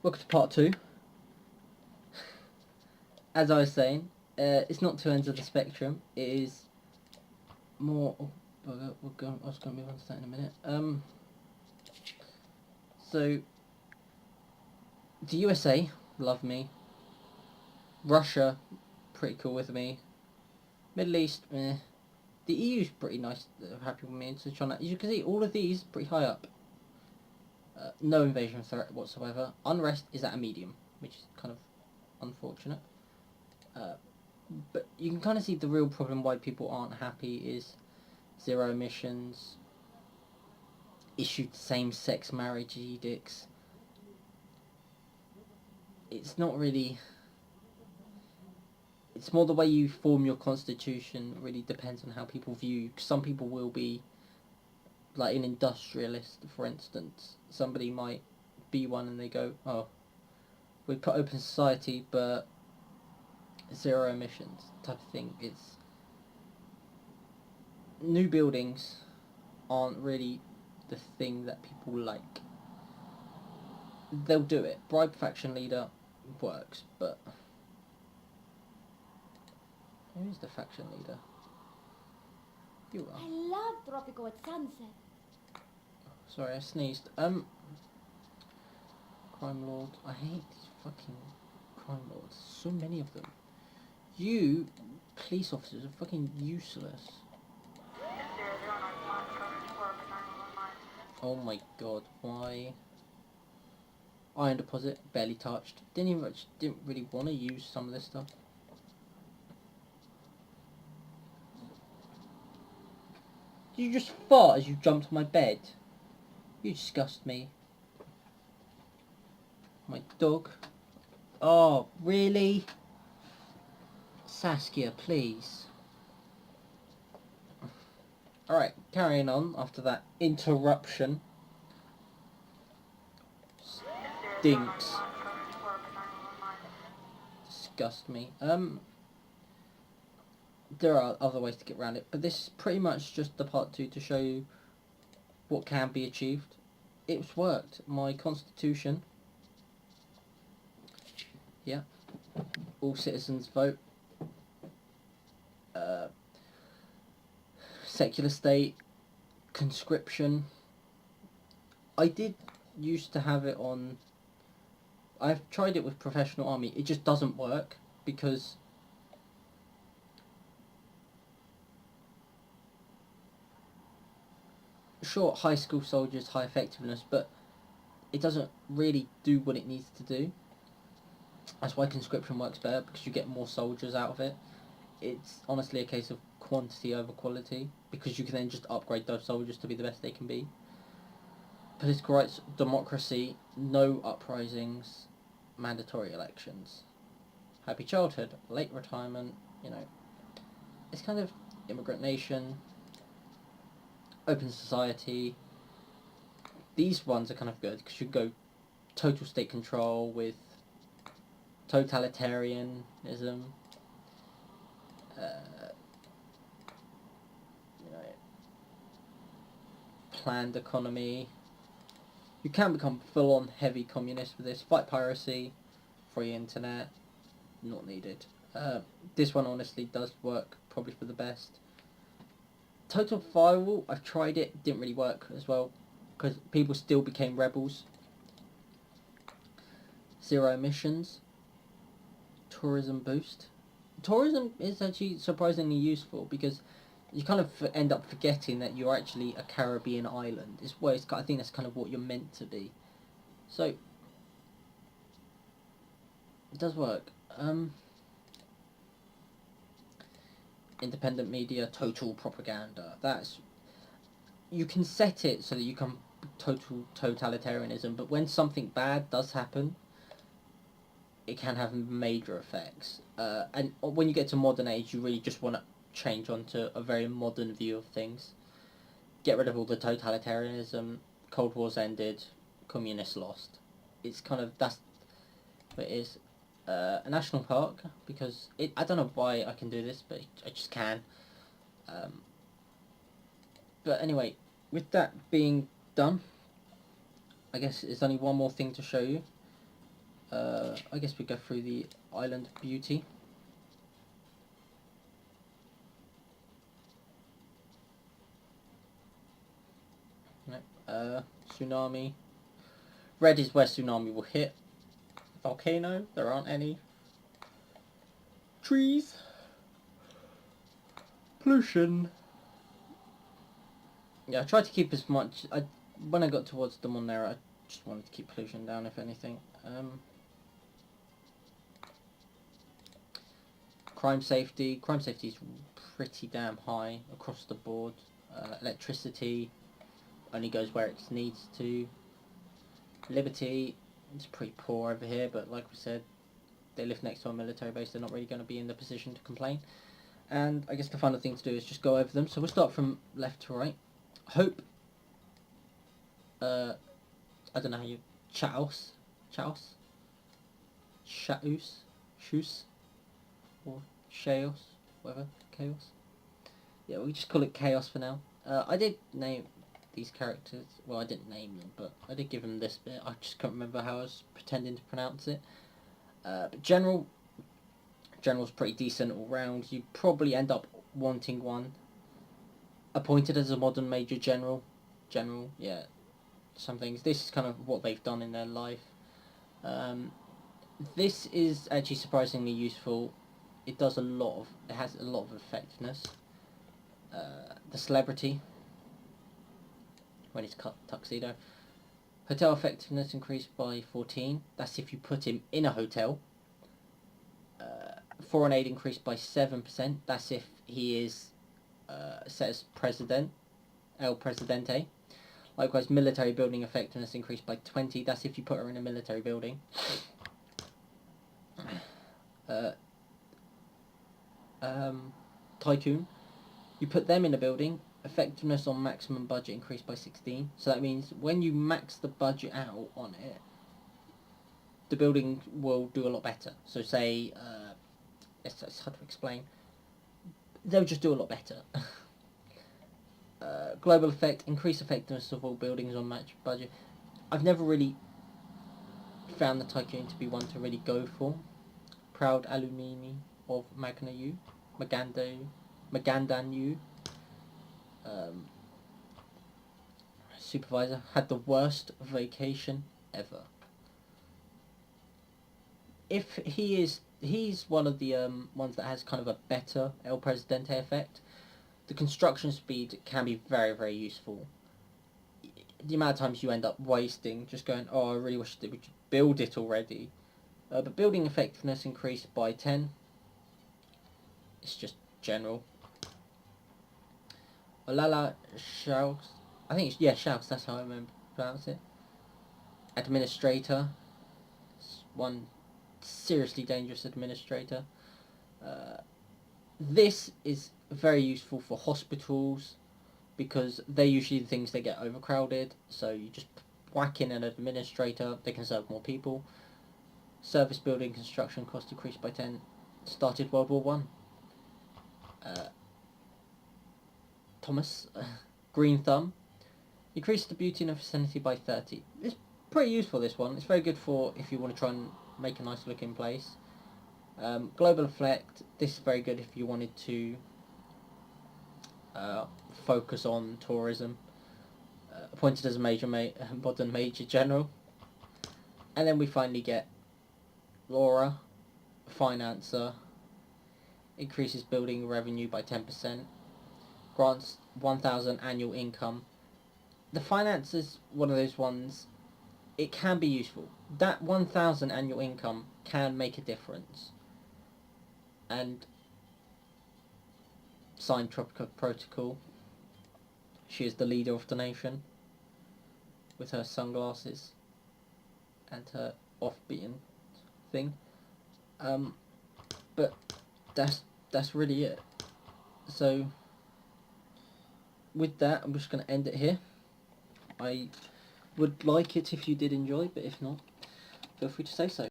Welcome to part 2. As I was saying, it's not two ends of the spectrum. It is more... Oh, bugger, I was going to move on to that in a minute. So, the USA love me. Russia, pretty cool with me. Middle East, eh. The EU's pretty nice, they're happy with me. So China, as you can see, all of these pretty high up. No invasion threat whatsoever. Unrest is at a medium, which is kind of unfortunate. But you can kind of see the real problem why people aren't happy is zero emissions, issued same-sex marriage edicts. It's not really... It's more the way you form your constitution really depends on how people view you. Some people will be, like an industrialist, for instance. Somebody might be one and they go, oh, we put open society, but zero emissions type of thing. It's new buildings aren't really the thing that people like. They'll do it. Bribe faction leader works, but who is the faction leader? You are. I love Tropico at sunset. Sorry, I sneezed. Crime lords. I hate these fucking crime lords. So many of them. You police officers are fucking useless. Oh my god, why? Iron deposit, barely touched. Didn't really want to use some of this stuff. Did you just fart as you jumped on my bed? You disgust me. My dog. Oh, really? Saskia, please. Alright, carrying on after that interruption. Stinks. Disgust me. There are other ways to get around it, but this is pretty much just the part 2 to show you what can be achieved. It's worked. My constitution. Yeah. All citizens vote. Secular state. Conscription. I did used to have it on... I've tried it with professional army. It just doesn't work because... Sure, high school soldiers, high effectiveness, but it doesn't really do what it needs to do. That's why conscription works better, because you get more soldiers out of it. It's honestly a case of quantity over quality, because you can then just upgrade those soldiers to be the best they can be. Political rights, democracy, no uprisings, mandatory elections. Happy childhood, late retirement, you know. It's kind of immigrant nation, open society. These ones are kind of good, because you go total state control with totalitarianism, you know, planned economy. You can become full-on heavy communist with this. Fight piracy, free internet, not needed. This one honestly does work probably for the best. Total firewall, I've tried it, didn't really work as well, because people still became rebels. Zero emissions. Tourism boost. Tourism is actually surprisingly useful because you kind of end up forgetting that you're actually a Caribbean island. I think that's kind of what you're meant to be. So it does work. Independent media, total propaganda. You can set it so that you can total totalitarianism, but when something bad does happen, it can have major effects. And when you get to modern age, you really just want to change onto a very modern view of things. Get rid of all the totalitarianism. Cold War's ended. Communists lost. It's kind of, that's what it is. A national park, because I don't know why I can do this, but I just can. But anyway, with that being done, I guess there's only one more thing to show you. I guess we go through the island beauty. Tsunami. Red is where tsunami will hit. Volcano, there aren't any. Trees. Pollution. Yeah, I tried to keep as much. When I got towards the Monera, I just wanted to keep pollution down, if anything. Crime safety. Crime safety is pretty damn high across the board. Electricity only goes where it needs to. Liberty, it's pretty poor over here, but like we said, they live next to a military base, they're not really going to be in the position to complain. And I guess the final thing to do is just go over them. So we'll start from left to right. Hope, I don't know how you, Chaos, or Chaos, whatever, Chaos. Yeah, we just call it Chaos for now. I did name these characters, well I didn't name them, but I did give them this bit, I just can't remember how I was pretending to pronounce it. But General's pretty decent all round. You probably end up wanting one. Appointed as a modern Major General, yeah, some things. This is kind of what they've done in their life. This is actually surprisingly useful. It has a lot of effectiveness. The celebrity, when it's cut tuxedo. Hotel effectiveness increased by 14. That's if you put him in a hotel. Foreign aid increased by 7%. That's if he is set as president, El Presidente. Likewise, military building effectiveness increased by 20. That's if you put her in a military building. Tycoon. You put them in a building, effectiveness on maximum budget increased by 16. So that means when you max the budget out on it, the building will do a lot better. So say, it's hard to explain. They'll just do a lot better. Global effect, increased effectiveness of all buildings on match budget. I've never really found the Tycoon to be one to really go for. Proud alumni of Magandan. Supervisor had the worst vacation ever. If he's one of the ones that has kind of a better El Presidente effect. The construction speed can be very, very useful. The amount of times you end up wasting just going, oh, I really wish that we could build it already. But building effectiveness increased by 10. It's just general. Olala Shaus. I think it's, yeah, Shaus, that's how I remember to pronounce it. Administrator. It's one seriously dangerous administrator. This is very useful for hospitals because they're usually the things that get overcrowded, so you just whack in an administrator, they can serve more people. Service building construction cost decreased by 10. Started World War One. Thomas, Green Thumb, increased the beauty in a vicinity by 30. It's pretty useful, this one. It's very good for if you want to try and make a nice looking place. Global effect, this is very good if you wanted to focus on tourism. Appointed as a modern Major General. And then we finally get Laura, Financer, increases building revenue by 10%, grants 1,000 annual income. The finance is one of those ones, it can be useful. That 1,000 annual income can make a difference. And signed Tropico Protocol. She is the leader of the nation with her sunglasses and her off-beaten thing. But that's really it. So with that, I'm just going to end it here. I would like it if you did enjoy, but if not, feel free to say so.